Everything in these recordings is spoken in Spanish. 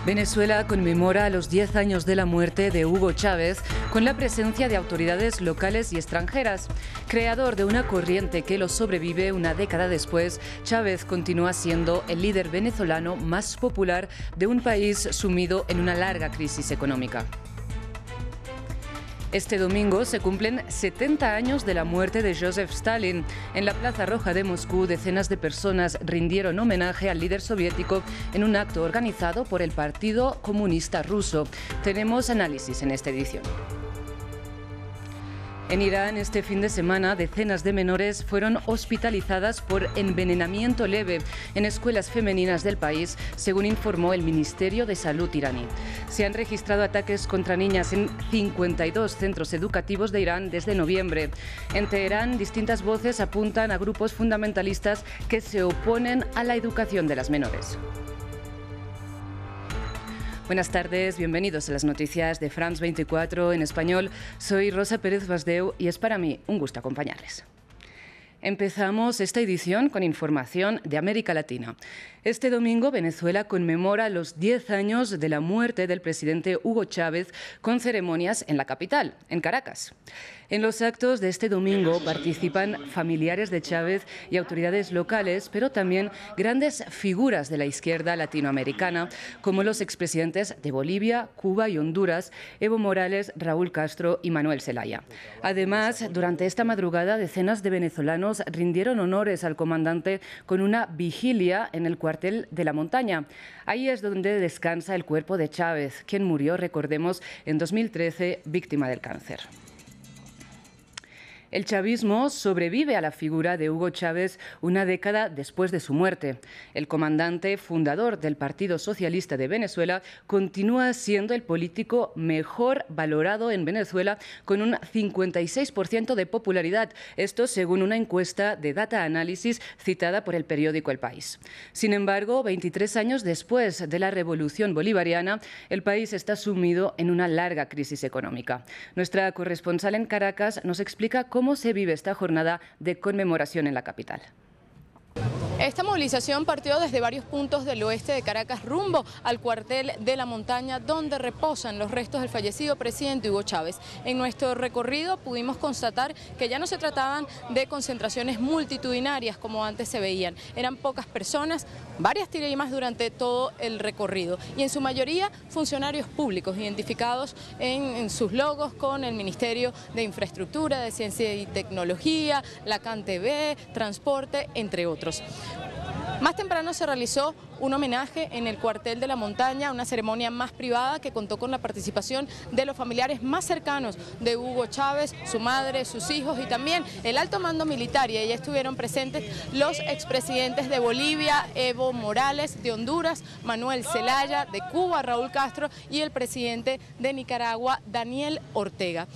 Venezuela conmemora los 10 años de la muerte de Hugo Chávez con la presencia de autoridades locales y extranjeras. Creador de una corriente que lo sobrevive una década después, Chávez continúa siendo el líder venezolano más popular de un país sumido en una larga crisis económica. Este domingo se cumplen 70 años de la muerte de Joseph Stalin. En la Plaza Roja de Moscú, decenas de personas rindieron homenaje al líder soviético en un acto organizado por el Partido Comunista Ruso. Tenemos análisis en esta edición. En Irán, este fin de semana, decenas de menores fueron hospitalizadas por envenenamiento leve en escuelas femeninas del país, según informó el Ministerio de Salud iraní. Se han registrado ataques contra niñas en 52 centros educativos de Irán desde noviembre. En Teherán, distintas voces apuntan a grupos fundamentalistas que se oponen a la educación de las menores. Buenas tardes, bienvenidos a las noticias de France 24 en español. Soy Rosa Pérez Basdeu y es para mí un gusto acompañarles. Empezamos esta edición con información de América Latina. Este domingo Venezuela conmemora los 10 años de la muerte del presidente Hugo Chávez con ceremonias en la capital, en Caracas. En los actos de este domingo participan familiares de Chávez y autoridades locales, pero también grandes figuras de la izquierda latinoamericana, como los expresidentes de Bolivia, Cuba y Honduras, Evo Morales, Raúl Castro y Manuel Zelaya. Además, durante esta madrugada, decenas de venezolanos rindieron honores al comandante con una vigilia en el cuartel de la Montaña. Ahí es donde descansa el cuerpo de Chávez, quien murió, recordemos, en 2013, víctima del cáncer. El chavismo sobrevive a la figura de Hugo Chávez una década después de su muerte. El comandante fundador del Partido Socialista de Venezuela continúa siendo el político mejor valorado en Venezuela con un 56% de popularidad, esto según una encuesta de Data Analysis citada por el periódico El País. Sin embargo, 23 años después de la revolución bolivariana, el país está sumido en una larga crisis económica. Nuestra corresponsal en Caracas nos explica cómo se vive esta jornada de conmemoración en la capital. Esta movilización partió desde varios puntos del oeste de Caracas rumbo al cuartel de la Montaña, donde reposan los restos del fallecido presidente Hugo Chávez. En nuestro recorrido pudimos constatar que ya no se trataban de concentraciones multitudinarias como antes se veían. Eran pocas personas, varias tirimas durante todo el recorrido y en su mayoría funcionarios públicos identificados en sus logos con el Ministerio de Infraestructura, de Ciencia y Tecnología, la CANTV, Transporte, entre otros. Más temprano se realizó un homenaje en el cuartel de la Montaña, una ceremonia más privada que contó con la participación de los familiares más cercanos de Hugo Chávez, su madre, sus hijos y también el alto mando militar, y ahí estuvieron presentes los expresidentes de Bolivia, Evo Morales, de Honduras, Manuel Zelaya, de Cuba, Raúl Castro, y el presidente de Nicaragua, Daniel Ortega.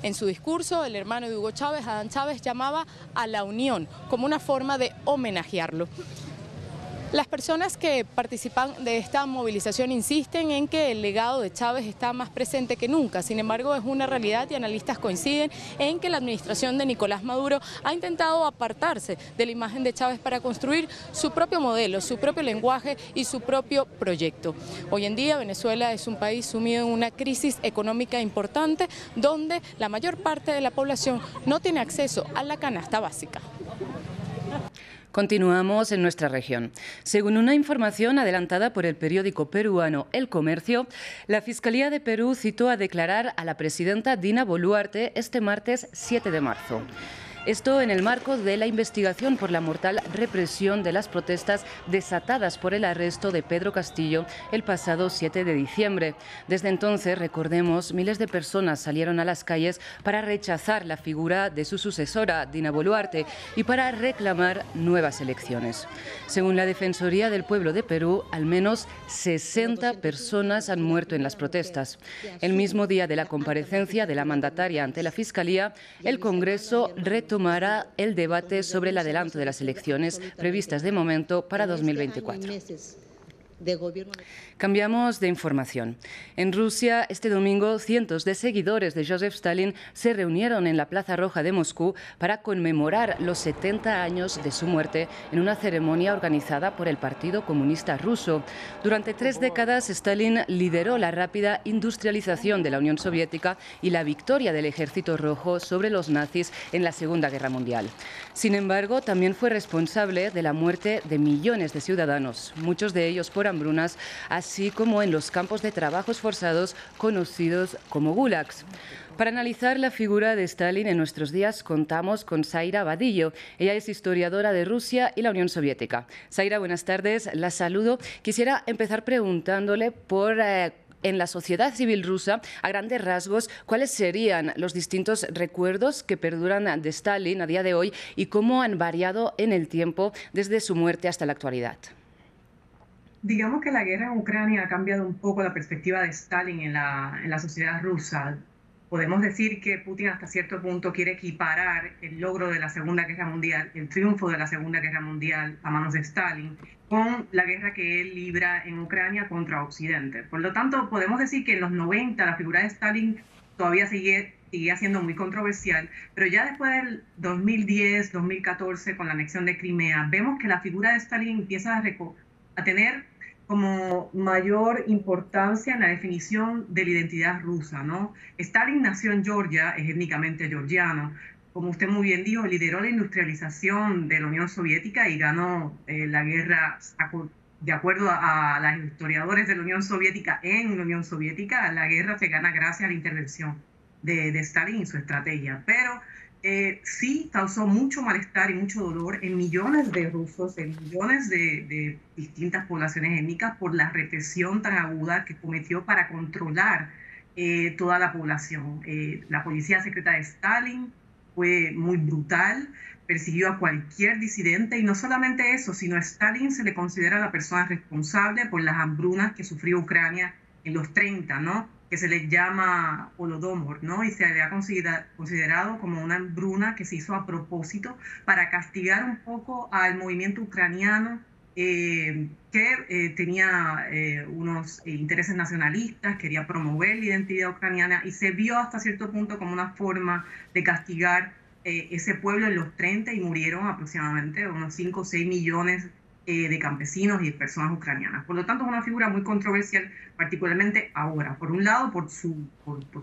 En su discurso, el hermano de Hugo Chávez, Adán Chávez, llamaba a la unión como una forma de homenajearlo. Las personas que participan de esta movilización insisten en que el legado de Chávez está más presente que nunca. Sin embargo, es una realidad y analistas coinciden en que la administración de Nicolás Maduro ha intentado apartarse de la imagen de Chávez para construir su propio modelo, su propio lenguaje y su propio proyecto. Hoy en día Venezuela es un país sumido en una crisis económica importante donde la mayor parte de la población no tiene acceso a la canasta básica. Continuamos en nuestra región. Según una información adelantada por el periódico peruano El Comercio, la Fiscalía de Perú citó a declarar a la presidenta Dina Boluarte este martes 7 de marzo. Esto en el marco de la investigación por la mortal represión de las protestas desatadas por el arresto de Pedro Castillo el pasado 7 de diciembre. Desde entonces, recordemos, miles de personas salieron a las calles para rechazar la figura de su sucesora, Dina Boluarte, y para reclamar nuevas elecciones. Según la Defensoría del Pueblo de Perú, al menos 60 personas han muerto en las protestas. El mismo día de la comparecencia de la mandataria ante la Fiscalía, el Congreso retomará el debate sobre el adelanto de las elecciones previstas de momento para 2024. de gobierno. Cambiamos de información. En Rusia, este domingo, cientos de seguidores de Joseph Stalin se reunieron en la Plaza Roja de Moscú para conmemorar los 70 años de su muerte en una ceremonia organizada por el Partido Comunista Ruso. Durante 3 décadas, Stalin lideró la rápida industrialización de la Unión Soviética y la victoria del Ejército Rojo sobre los nazis en la Segunda Guerra Mundial. Sin embargo, también fue responsable de la muerte de millones de ciudadanos, muchos de ellos por hambrunas, así como en los campos de trabajos forzados conocidos como gulags. Para analizar la figura de Stalin en nuestros días contamos con Zaira Vadillo. Ella es historiadora de Rusia y la Unión Soviética. Zaira, buenas tardes, la saludo. Quisiera empezar preguntándole por en la sociedad civil rusa, a grandes rasgos, ¿cuáles serían los distintos recuerdos que perduran de Stalin a día de hoy y cómo han variado en el tiempo desde su muerte hasta la actualidad? Digamos que la guerra en Ucrania ha cambiado un poco la perspectiva de Stalin en la sociedad rusa. Podemos decir que Putin hasta cierto punto quiere equiparar el logro de la Segunda Guerra Mundial, el triunfo de la Segunda Guerra Mundial a manos de Stalin, con la guerra que él libra en Ucrania contra Occidente. Por lo tanto, podemos decir que en los 90 la figura de Stalin todavía seguía siendo muy controversial, pero ya después del 2010, 2014, con la anexión de Crimea, vemos que la figura de Stalin empieza a tener como mayor importancia en la definición de la identidad rusa, ¿no? Stalin nació en Georgia, es étnicamente georgiano. Como usted muy bien dijo, lideró la industrialización de la Unión Soviética y ganó la guerra, de acuerdo a los historiadores de la Unión Soviética, en la Unión Soviética, la guerra se gana gracias a la intervención de Stalin y su estrategia. Pero sí causó mucho malestar y mucho dolor en millones de rusos, en millones de distintas poblaciones étnicas por la represión tan aguda que cometió para controlar toda la población. La policía secreta de Stalin fue muy brutal, persiguió a cualquier disidente y no solamente eso, sino a Stalin se le considera la persona responsable por las hambrunas que sufrió Ucrania en los 30, ¿no? Que se le llama Holodomor, ¿no? Y se le ha considerado como una hambruna que se hizo a propósito para castigar un poco al movimiento ucraniano que tenía unos intereses nacionalistas, quería promover la identidad ucraniana y se vio hasta cierto punto como una forma de castigar ese pueblo en los 30 y murieron aproximadamente unos 5 o 6 millones de campesinos y de personas ucranianas. Por lo tanto, es una figura muy controversial, particularmente ahora. Por un lado, por su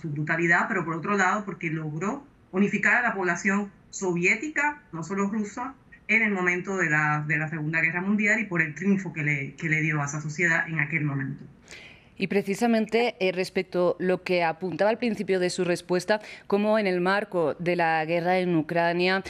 brutalidad, pero por otro lado, porque logró unificar a la población soviética, no solo rusa, en el momento de la Segunda Guerra Mundial y por el triunfo que le dio a esa sociedad en aquel momento. Y precisamente respecto a lo que apuntaba al principio de su respuesta, como en el marco de la guerra en Ucrania,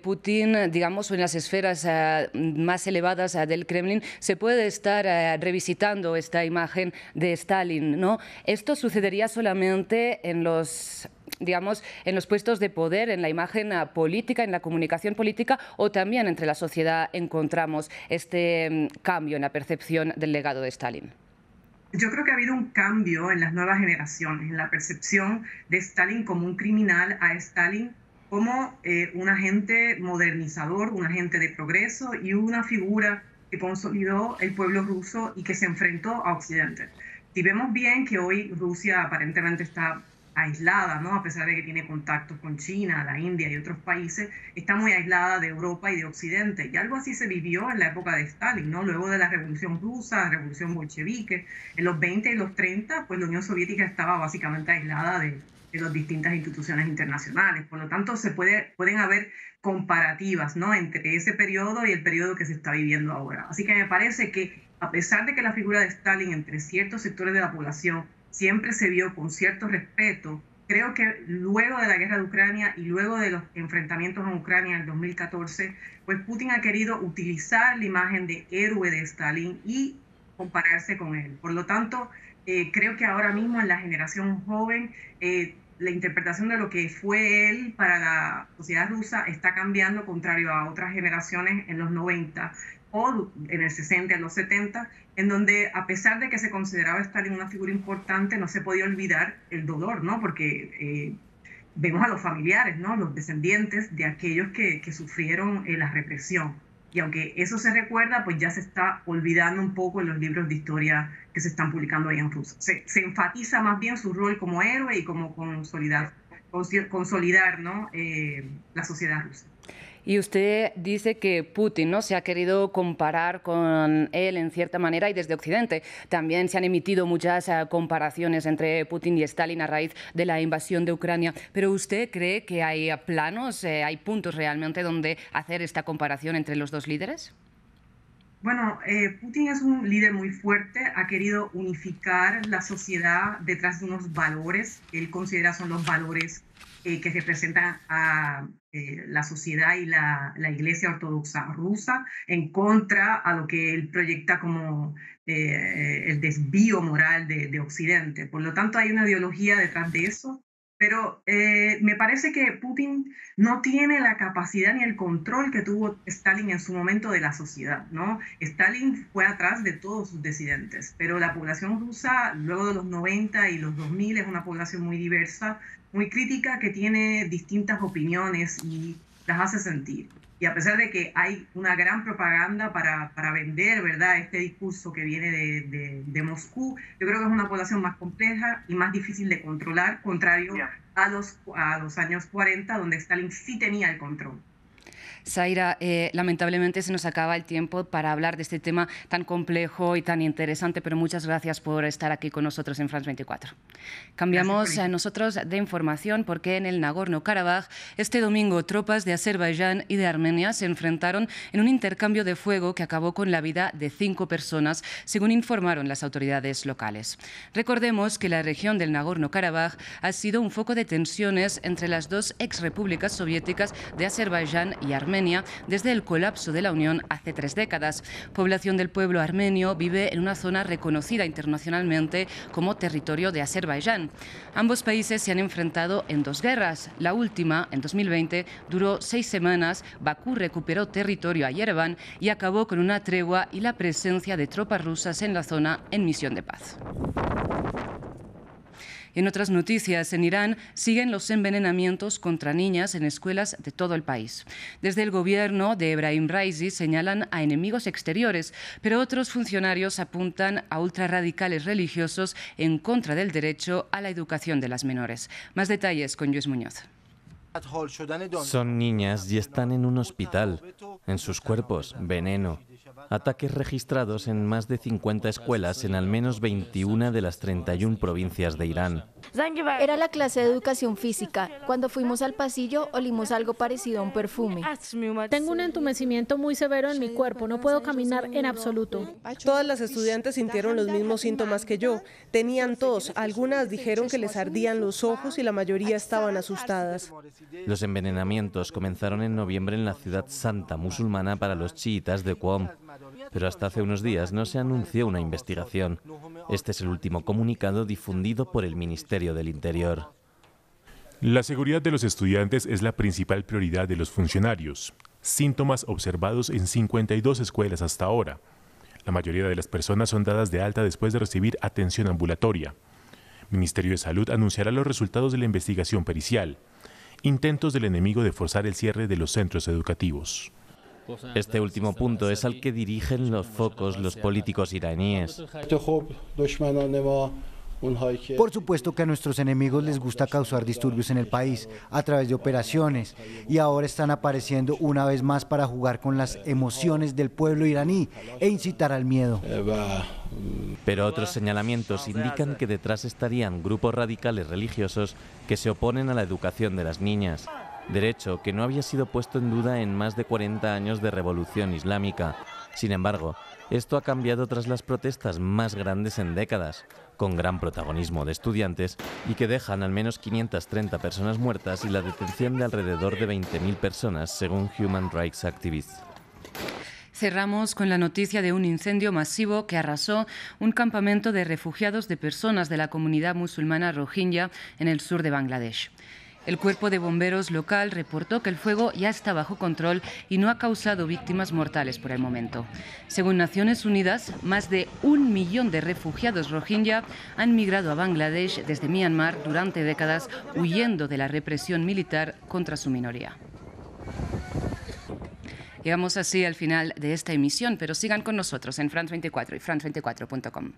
Putin, digamos, o en las esferas más elevadas del Kremlin, se puede estar revisitando esta imagen de Stalin, ¿no? ¿Esto sucedería solamente en los puestos de poder, en la imagen política, en la comunicación política, o también entre la sociedad encontramos este cambio en la percepción del legado de Stalin? Yo creo que ha habido un cambio en las nuevas generaciones, en la percepción de Stalin como un criminal, a Stalin como un agente modernizador, un agente de progreso y una figura que consolidó el pueblo ruso y que se enfrentó a Occidente. Si vemos bien que hoy Rusia aparentemente está aislada, ¿no? A pesar de que tiene contactos con China, la India y otros países, está muy aislada de Europa y de Occidente. Y algo así se vivió en la época de Stalin, ¿no? Luego de la Revolución Rusa, la Revolución Bolchevique, en los 20 y los 30, pues la Unión Soviética estaba básicamente aislada de las distintas instituciones internacionales. Por lo tanto, pueden haber comparativas, ¿no? Entre ese periodo y el periodo que se está viviendo ahora. Así que me parece que, a pesar de que la figura de Stalin entre ciertos sectores de la población siempre se vio con cierto respeto, creo que luego de la guerra de Ucrania y luego de los enfrentamientos en Ucrania en el 2014, pues Putin ha querido utilizar la imagen de héroe de Stalin y compararse con él. Por lo tanto, creo que ahora mismo en la generación joven, la interpretación de lo que fue él para la sociedad rusa está cambiando, contrario a otras generaciones en los 90 o en el 60, en los 70, en donde a pesar de que se consideraba a Stalin una figura importante, no se podía olvidar el dolor, ¿no? Porque vemos a los familiares, ¿no? Los descendientes de aquellos que sufrieron la represión. Y aunque eso se recuerda, pues ya se está olvidando un poco en los libros de historia que se están publicando ahí en Rusia. Se enfatiza más bien su rol como héroe y como consolidar, ¿no? La sociedad rusa. Y usted dice que Putin, ¿no?, se ha querido comparar con él en cierta manera, y desde Occidente también se han emitido muchas comparaciones entre Putin y Stalin a raíz de la invasión de Ucrania. ¿Pero usted cree que hay planos, hay puntos realmente donde hacer esta comparación entre los dos líderes? Bueno, Putin es un líder muy fuerte, ha querido unificar la sociedad detrás de unos valores que él considera son los valores que representan a la sociedad y la Iglesia Ortodoxa rusa, en contra a lo que él proyecta como el desvío moral de Occidente. Por lo tanto, hay una ideología detrás de eso. Pero me parece que Putin no tiene la capacidad ni el control que tuvo Stalin en su momento de la sociedad, ¿no? Stalin fue atrás de todos sus disidentes, pero la población rusa, luego de los 90 y los 2000, es una población muy diversa, muy crítica, que tiene distintas opiniones y las hace sentir. Y a pesar de que hay una gran propaganda para vender, ¿verdad?, este discurso que viene de Moscú, yo creo que es una población más compleja y más difícil de controlar, contrario a los años 40, donde Stalin sí tenía el control. Zaira, lamentablemente se nos acaba el tiempo para hablar de este tema tan complejo y tan interesante, pero muchas gracias por estar aquí con nosotros en France 24. Cambiamos a nosotros de información, porque en el Nagorno-Karabaj este domingo tropas de Azerbaiyán y de Armenia se enfrentaron en un intercambio de fuego que acabó con la vida de 5 personas, según informaron las autoridades locales. Recordemos que la región del Nagorno-Karabaj ha sido un foco de tensiones entre las dos exrepúblicas soviéticas de Azerbaiyán y Armenia desde el colapso de la Unión hace 3 décadas. Población del pueblo armenio vive en una zona reconocida internacionalmente como territorio de Azerbaiyán. Ambos países se han enfrentado en 2 guerras. La última, en 2020, duró 6 semanas. Bakú recuperó territorio a Yerevan y acabó con una tregua y la presencia de tropas rusas en la zona en misión de paz. En otras noticias, en Irán siguen los envenenamientos contra niñas en escuelas de todo el país. Desde el gobierno de Ebrahim Raisi señalan a enemigos exteriores, pero otros funcionarios apuntan a ultrarradicales religiosos en contra del derecho a la educación de las menores. Más detalles con Luis Muñoz. Son niñas y están en un hospital. En sus cuerpos, veneno. Ataques registrados en más de 50 escuelas en al menos 21 de las 31 provincias de Irán. Era la clase de educación física. Cuando fuimos al pasillo, olimos algo parecido a un perfume. Tengo un entumecimiento muy severo en mi cuerpo. No puedo caminar en absoluto. Todas las estudiantes sintieron los mismos síntomas que yo. Tenían tos. Algunas dijeron que les ardían los ojos y la mayoría estaban asustadas. Los envenenamientos comenzaron en noviembre en la ciudad santa musulmana para los chiitas de Qom. Pero hasta hace unos días no se anunció una investigación. Este es el último comunicado difundido por el Ministerio del Interior. La seguridad de los estudiantes es la principal prioridad de los funcionarios. Síntomas observados en 52 escuelas hasta ahora. La mayoría de las personas son dadas de alta después de recibir atención ambulatoria. Ministerio de Salud anunciará los resultados de la investigación pericial. Intentos del enemigo de forzar el cierre de los centros educativos. Este último punto es al que dirigen los focos los políticos iraníes. Por supuesto que a nuestros enemigos les gusta causar disturbios en el país a través de operaciones, y ahora están apareciendo una vez más para jugar con las emociones del pueblo iraní e incitar al miedo. Pero otros señalamientos indican que detrás estarían grupos radicales religiosos que se oponen a la educación de las niñas. Derecho que no había sido puesto en duda en más de 40 años de revolución islámica. Sin embargo, esto ha cambiado tras las protestas más grandes en décadas, con gran protagonismo de estudiantes y que dejan al menos 530 personas muertas y la detención de alrededor de 20.000 personas, según Human Rights Activists. Cerramos con la noticia de un incendio masivo que arrasó un campamento de refugiados de personas de la comunidad musulmana rohingya en el sur de Bangladesh. El cuerpo de bomberos local reportó que el fuego ya está bajo control y no ha causado víctimas mortales por el momento. Según Naciones Unidas, más de 1 millón de refugiados rohingya han migrado a Bangladesh desde Myanmar durante décadas, huyendo de la represión militar contra su minoría. Llegamos así al final de esta emisión, pero sigan con nosotros en France 24 y France24.com.